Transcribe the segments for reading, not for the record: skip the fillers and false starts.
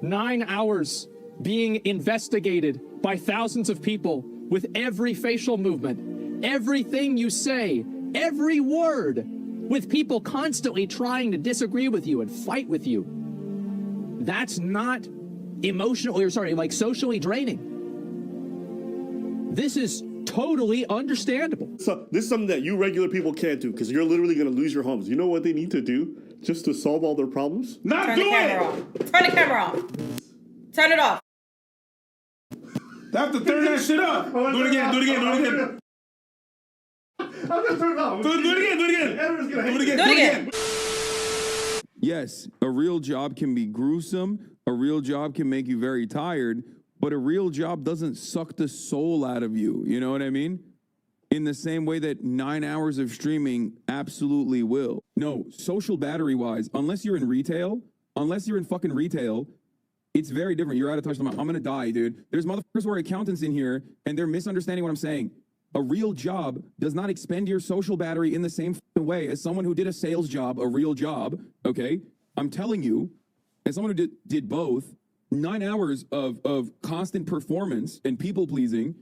9 hours being investigated by thousands of people with every facial movement, everything you say, every word, with people constantly trying to disagree with you and fight with you. That's not socially draining. This is totally understandable. So this is something that you regular people can't do because you're literally going to lose your homes. You know what they need to do just to solve all their problems? Turn the camera off. Turn the camera off. Turn it off. They have to turn that shit up. Do it again. I'm gonna turn it off. Do it again. Yes, a real job can be gruesome. A real job can make you very tired. But a real job doesn't suck the soul out of you. You know what I mean? In the same way that 9 hours of streaming absolutely will. No, social battery-wise, unless you're in fucking retail, it's very different. You're out of touch. I'm going to die, dude. There's motherfuckers who are accountants in here, and they're misunderstanding what I'm saying. A real job does not expend your social battery in the same way as someone who did a sales job, a real job, okay? I'm telling you, as someone who did both, 9 hours of constant performance and people-pleasing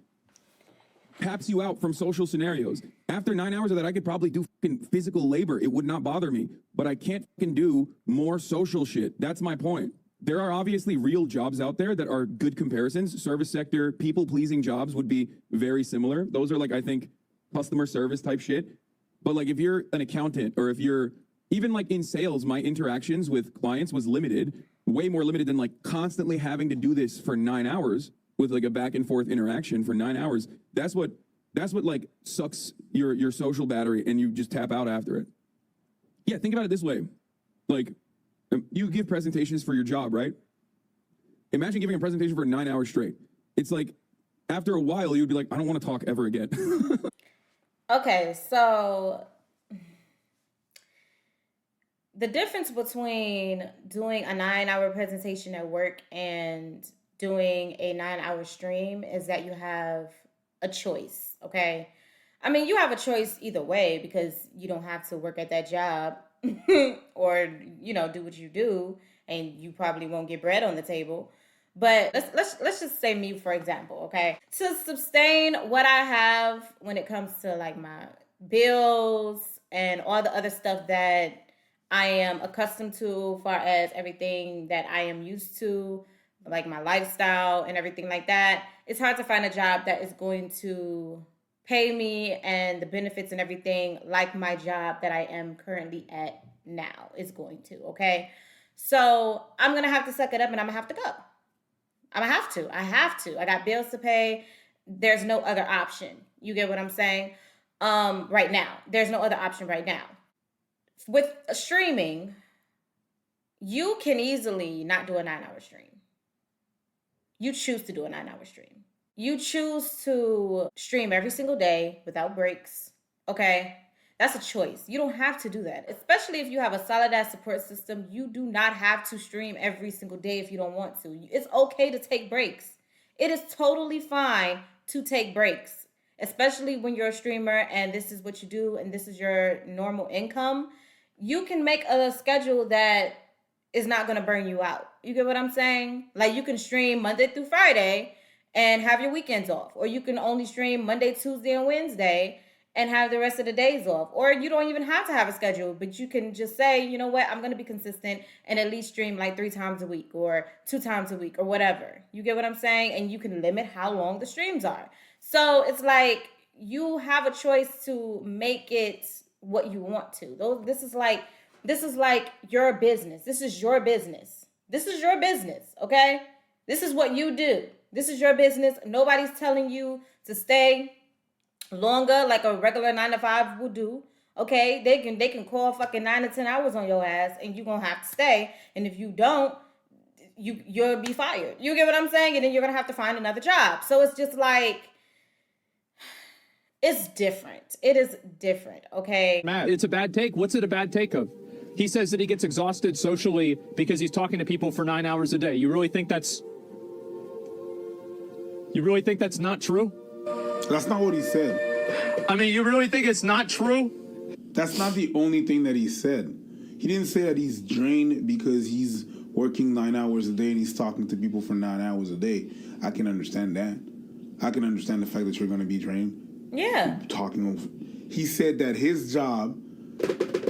taps you out from social scenarios. After 9 hours of that, I could probably do fucking physical labor. It would not bother me. But I can't fucking do more social shit. That's my point. There are obviously real jobs out there that are good comparisons. Service sector, people-pleasing jobs would be very similar. Those are I think, customer service type shit. But if you're an accountant or if you're even in sales, my interactions with clients was limited. Way more limited than constantly having to do this for 9 hours with a back and forth interaction for 9 hours. That's what sucks your social battery and you just tap out after it. Yeah, think about it this way. You give presentations for your job, right? Imagine giving a presentation for 9 hours straight. It's after a while you'd be I don't want to talk ever again. Okay, so the difference between doing a 9-hour presentation at work and doing a 9-hour stream is that you have a choice, okay? I mean, you have a choice either way because you don't have to work at that job or, do what you do, and you probably won't get bread on the table. But let's just say me, for example, okay? To sustain what I have when it comes to my bills and all the other stuff that I am accustomed to, as far as everything that I am used to, my lifestyle and everything like that, it's hard to find a job that is going to pay me and the benefits and everything like my job that I am currently at now is going to, okay? So I'm going to have to suck it up and I'm going to have to go. I have to. I got bills to pay. There's no other option. You get what I'm saying? Right now. There's no other option right now. With streaming, you can easily not do a 9-hour stream. You choose to do a 9-hour stream. You choose to stream every single day without breaks, okay? That's a choice. You don't have to do that, especially if you have a solid-ass support system. You do not have to stream every single day if you don't want to. It's okay to take breaks. It is totally fine to take breaks, especially when you're a streamer and this is what you do and this is your normal income. You can make a schedule that is not going to burn you out. You get what I'm saying? You can stream Monday through Friday and have your weekends off. Or you can only stream Monday, Tuesday, and Wednesday and have the rest of the days off. Or you don't even have to have a schedule, but you can just say, you know what, I'm going to be consistent and at least stream 3 times a week or 2 times a week or whatever. You get what I'm saying? And you can limit how long the streams are. So it's you have a choice to make it what you want to. This is your business. This is your business. This is your business, okay? This is what you do. This is your business. Nobody's telling you to stay longer like a regular 9-to-5 would do, okay? They can call fucking 9 to 10 hours on your ass and you're gonna have to stay. And if you don't, you'll be fired. You get what I'm saying? And then you're gonna have to find another job. So it's just it's different. It is different, okay? Matt, it's a bad take. What's it a bad take of? He says that he gets exhausted socially because he's talking to people for 9 hours a day. You really think that's not true? That's not what he said. I mean, you really think it's not true? That's not the only thing that he said. He didn't say that he's drained because he's working 9 hours a day and he's talking to people for 9 hours a day. I can understand that. I can understand the fact that you're going to be drained. Yeah. He said that his job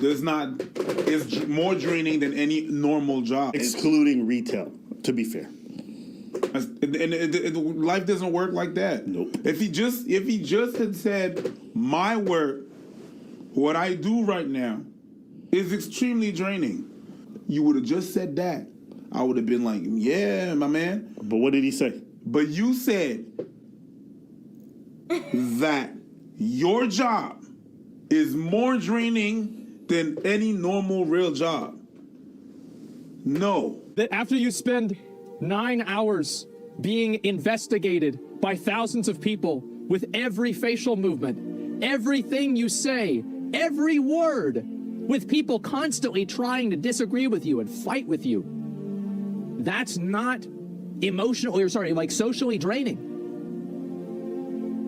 is more draining than any normal job. Excluding retail, to be fair. And life doesn't work like that. Nope. If he just had said, my work, what I do right now, is extremely draining, you would have just said that. I would have been like, yeah, my man. But what did he say? But you said that your job is more draining than any normal real job. No. That after you spend 9 hours being investigated by thousands of people with every facial movement, everything you say, every word, with people constantly trying to disagree with you and fight with you, that's not socially draining.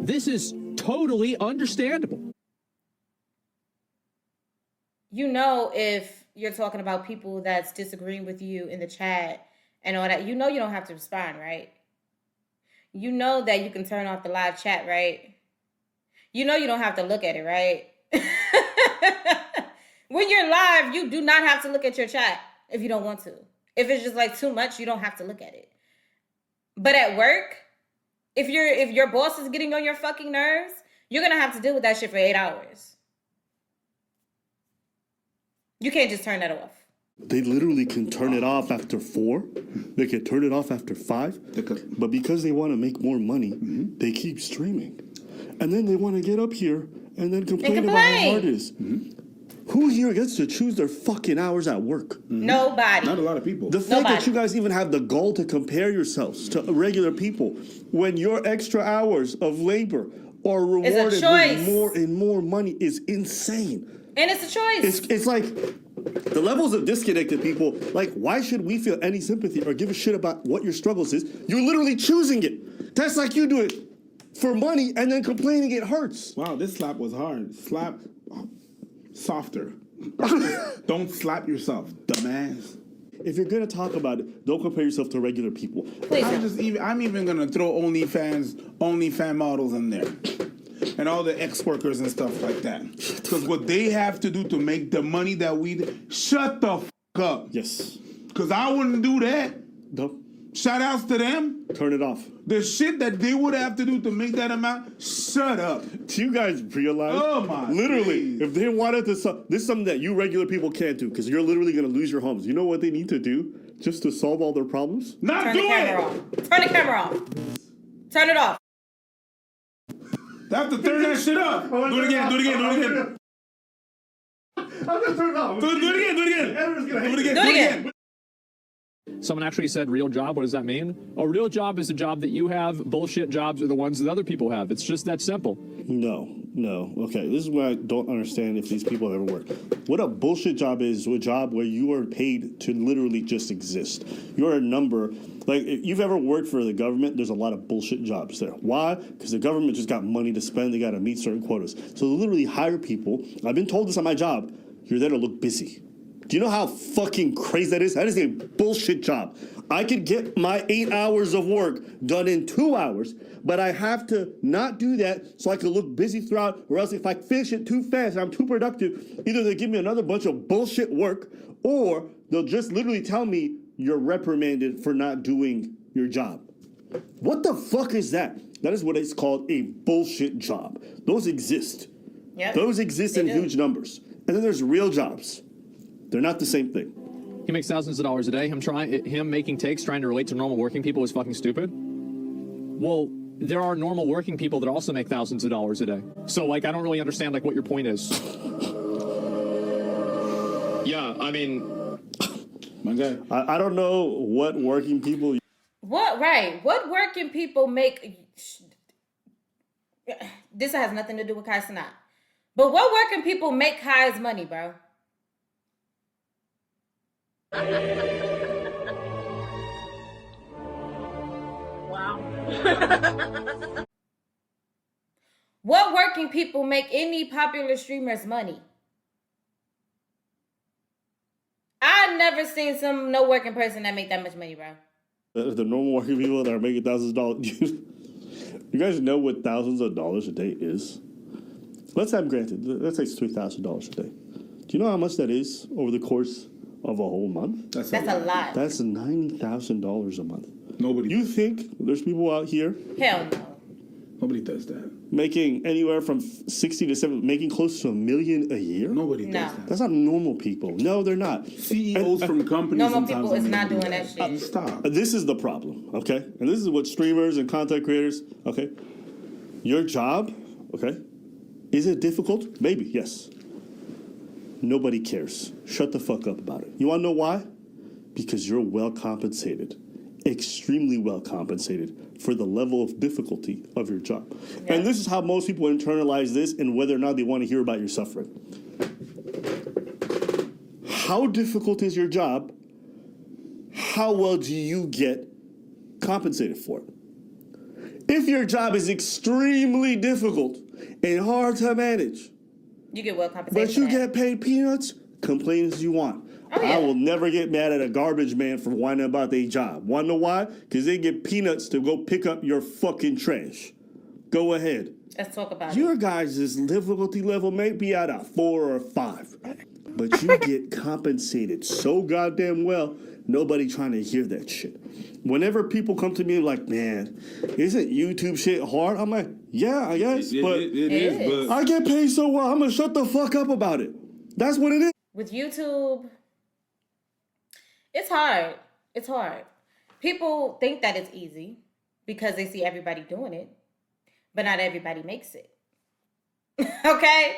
This is totally understandable. You know, if you're talking about people that's disagreeing with you in the chat and all that, you know you don't have to respond, right? You know that you can turn off the live chat, right? You know you don't have to look at it, right? When you're live, you do not have to look at your chat if you don't want to. If it's just like too much, you don't have to look at it. But at work, if your boss is getting on your fucking nerves, you're gonna have to deal with that shit for 8 hours. You can't just turn that off. They literally can turn it off after 4. They can turn it off after 5. But because they want to make more money, they keep streaming. And then they want to get up here and then complain about how hard it is. Who here gets to choose their fucking hours at work? Nobody. Not a lot of people. The fact that you guys even have the gall to compare yourselves to regular people when your extra hours of labor are rewarded with more and more money is insane. And it's a choice. It's like the levels of disconnected people, like, why should we feel any sympathy or give a shit about what your struggles is? You're literally choosing it. That's like you do it for money and then complaining it hurts. Wow, this slap was hard. Slap softer. Don't slap yourself, dumbass. If you're gonna talk about it, don't compare yourself to regular people. Please I'm even gonna throw OnlyFans models in there. And all the ex-workers and stuff like that. Because what they have to do to make the money that shut the f*** up. Yes. Because I wouldn't do that. No. Shout outs to them. Turn it off. The shit that they would have to do to make that amount, shut up. Do you guys realize? Oh my. Literally, geez. if they wanted to, this is something that you regular people can't do because you're literally going to lose your homes. You know what they need to do just to solve all their problems? Not Turn do the camera off. Turn the camera off. Turn it off. They have to turn that shit up. Do it again. Do it again. Do it again. I'm gonna turn it off. Do it again. Do it again. Everyone's gonna Do it again. Do it again. Someone actually said real job. What does that mean? A real job is a job that you have. Bullshit jobs are the ones that other people have. It's just that simple. No. Okay, this is what I don't understand if these people have ever worked. What a bullshit job is a job where you are paid to literally just exist. You're a number. Like, if you've ever worked for the government, there's a lot of bullshit jobs there. Why? Because the government just got money to spend. They got to meet certain quotas. So they literally hire people. I've been told this on my job. You're there to look busy. Do you know how fucking crazy that is? That is a bullshit job. I could get my 8 hours of work done in 2 hours, but I have to not do that so I can look busy throughout, or else if I finish it too fast and I'm too productive, either they give me another bunch of bullshit work, or they'll just literally tell me you're reprimanded for not doing your job. What the fuck is that? That is what it's called, a bullshit job. Those exist. Yep. Those exist in huge numbers. And then there's real jobs. They're not the same thing. He makes thousands of dollars a day. Him making takes, trying to relate to normal working people is fucking stupid. Well, there are normal working people that also make thousands of dollars a day. So, I don't really understand, what your point is. Yeah, I mean... My guy. I don't know what working people... What working people make... This has nothing to do with Kai Cenat. But what working people make Kai's money, bro? Wow. What working people make any popular streamer's money? I never seen some no working person that make that much money, bro. The normal working people that are making thousands of dollars. You guys know what thousands of dollars a day is? Let's have granted. Let's say it's $3,000 a day. Do you know how much that is over the course of a whole month? That's a lot. That's $90,000 a month. Nobody. You think there's people out here Hell no. Nobody does that. making anywhere from 60 to 70, making close to $1 million a year? Nobody does No. that. That's not normal people. No, they're not. CEOs from companies. Normal sometimes people is don't not even doing do that shit. Stop. This is the problem, okay? And this is what streamers and content creators, okay? Your job, okay? Is it difficult? Maybe, yes. Nobody cares. Shut the fuck up about it. You want to know why? Because you're well compensated, extremely well compensated for the level of difficulty of your job. Yeah. And this is how most people internalize this and whether or not they want to hear about your suffering. How difficult is your job? How well do you get compensated for it? If your job is extremely difficult and hard to manage, You get well compensated. but you for that. get paid peanuts, complain as you want. Oh, yeah. I will never get mad at a garbage man for whining about their job. Want to know why? Because they get peanuts to go pick up your fucking trash. Go ahead. Let's talk about it. Your guys' difficulty level may be at a 4 or 5, but you get compensated so goddamn well, nobody trying to hear that shit. Whenever people come to me like, man, isn't YouTube shit hard? I'm like, yeah, I guess, but It is, but I get paid so well, I'm going to shut the fuck up about it. That's what it is. With YouTube, it's hard. It's hard. People think that it's easy because they see everybody doing it, but not everybody makes it. Okay?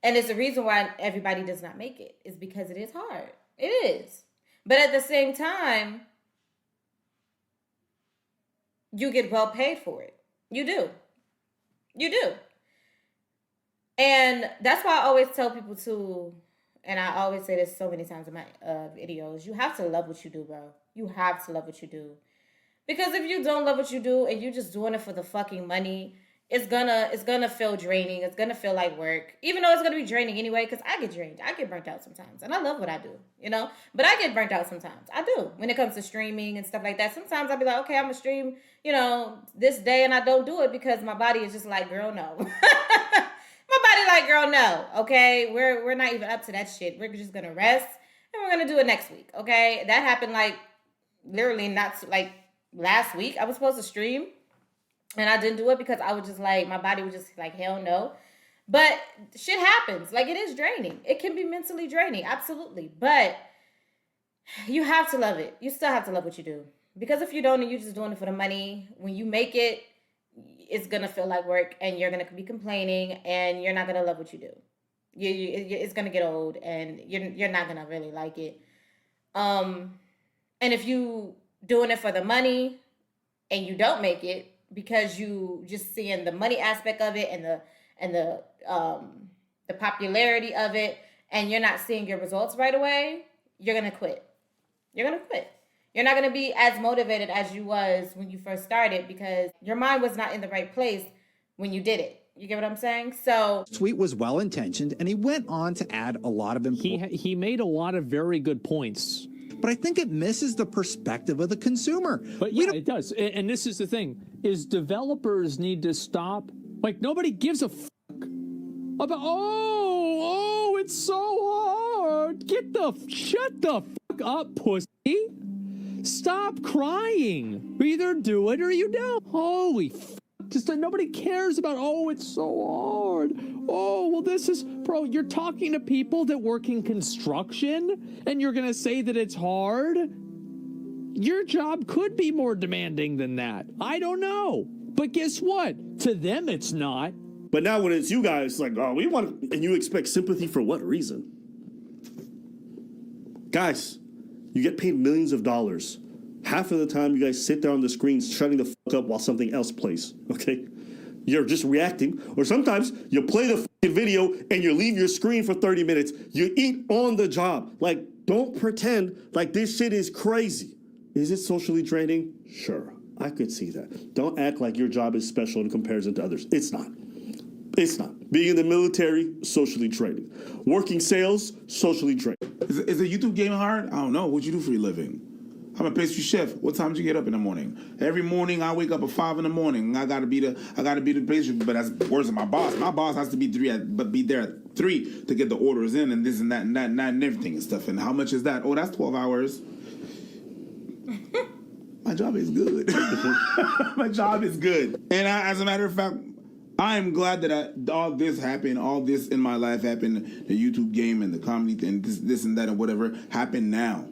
And it's the reason why everybody does not make it is because it is hard. It is. But at the same time, you get well paid for it. You do. You do. And that's why I always tell people to, and I always say this so many times in my videos, you have to love what you do, bro. You have to love what you do. Because if you don't love what you do and you're just doing it for the fucking money, it's gonna feel draining. It's gonna feel like work. Even though it's gonna be draining anyway, because I get drained. I get burnt out sometimes. And I love what I do, you know? But I get burnt out sometimes. I do. When it comes to streaming and stuff like that. Sometimes I'll be like, okay, I'm gonna stream, you know, this day, and I don't do it because my body is just like, girl, no. My body like, girl, no. Okay? We're not even up to that shit. We're just gonna rest and we're gonna do it next week. Okay? That happened like literally not like last week. I was supposed to stream. And I didn't do it because I was just like, my body was just like, hell no. But shit happens. Like, it is draining. It can be mentally draining. Absolutely. But you have to love it. You still have to love what you do. Because if you don't and you're just doing it for the money, when you make it, it's going to feel like work and you're going to be complaining and you're not going to love what you do. It's going to get old and you're not going to really like it. And if you doing it for the money and you don't make it, because you just seeing the money aspect of it and the popularity of it, and you're not seeing your results right away, you're gonna quit. You're gonna quit. You're not gonna be as motivated as you was when you first started because your mind was not in the right place when you did it. You get what I'm saying? So tweet was well intentioned, and he went on to add a lot of important. He made a lot of very good points. But I think it misses the perspective of the consumer. But yeah, it does. And this is the thing, is developers need to stop. Like, nobody gives a fuck about, it's so hard. Shut the fuck up, pussy. Stop crying. Either do it or you don't. Holy fuck. Just that nobody cares about, it's so hard. Bro, you're talking to people that work in construction and you're going to say that it's hard? Your job could be more demanding than that. I don't know. But guess what? To them, it's not. But now when it's you guys, like, we want, and you expect sympathy for what reason? Guys, you get paid millions of dollars. Half of the time, you guys sit there on the screen shutting the fuck up while something else plays, okay? You're just reacting. Or sometimes you play the fucking video and you leave your screen for 30 minutes. You eat on the job. Like, don't pretend like this shit is crazy. Is it socially draining? Sure, I could see that. Don't act like your job is special in comparison to others. It's not. It's not. Being in the military, socially draining. Working sales, socially draining. Is a YouTube game hard? I don't know. What you do for your living? I'm a pastry chef. What time do you get up in the morning? Every morning I wake up at 5 in the morning. I gotta be the pastry, but that's worse than my boss. My boss has to be be there at 3 to get the orders in and this and that and that and everything and stuff. And how much is that? Oh, that's 12 hours. My job is good. My job is good. And as a matter of fact, I am glad that all this happened, all this in my life happened, the YouTube game and the comedy and this and that and whatever happened now.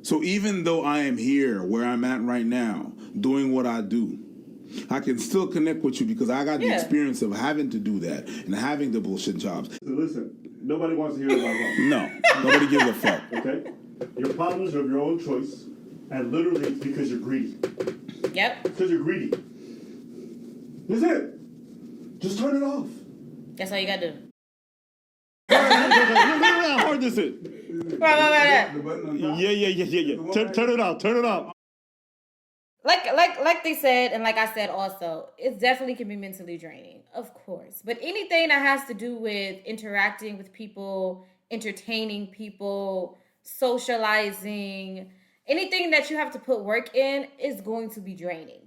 So even though I am here where I'm at right now, doing what I do, I can still connect with you because I got the experience of having to do that and having the bullshit jobs. Listen, nobody wants to hear about that. No, nobody gives a fuck. Okay? Your problems are of your own choice, and literally it's because you're greedy. Yep. Because you're greedy. That's it. Just turn it off. That's all you gotta do. Look how hard this is. Right. Yeah. Turn it off. Turn it off. Like they said, and like I said also, it definitely can be mentally draining, of course. But anything that has to do with interacting with people, entertaining people, socializing, anything that you have to put work in is going to be draining.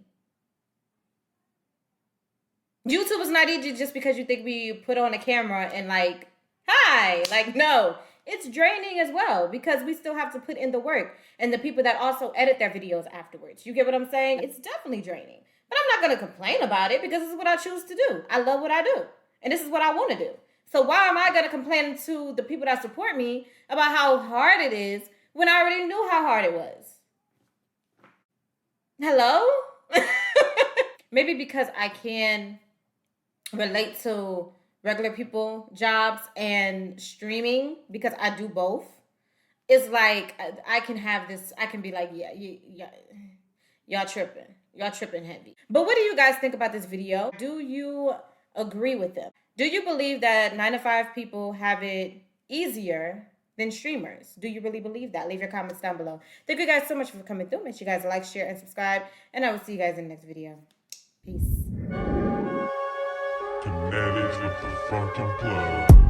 YouTube is not easy just because you think we put on a camera and like, hi, like, no, it's draining as well because we still have to put in the work and the people that also edit their videos afterwards. You get what I'm saying? It's definitely draining, but I'm not going to complain about it because this is what I choose to do. I love what I do and this is what I want to do. So why am I going to complain to the people that support me about how hard it is when I already knew how hard it was? Hello? Maybe because I can relate to regular people jobs and streaming because I do both. It's like I can have this, I can be like, yeah, y'all tripping heavy. But what do you guys think about this video? Do you agree with them? Do you believe that 9-to-5 people have it easier than streamers? Do you really believe that? Leave your comments down below. Thank you guys so much for coming through. Make sure you guys like, share, and subscribe. And I will see you guys in the next video. Peace. Kinetics with the fucking plug.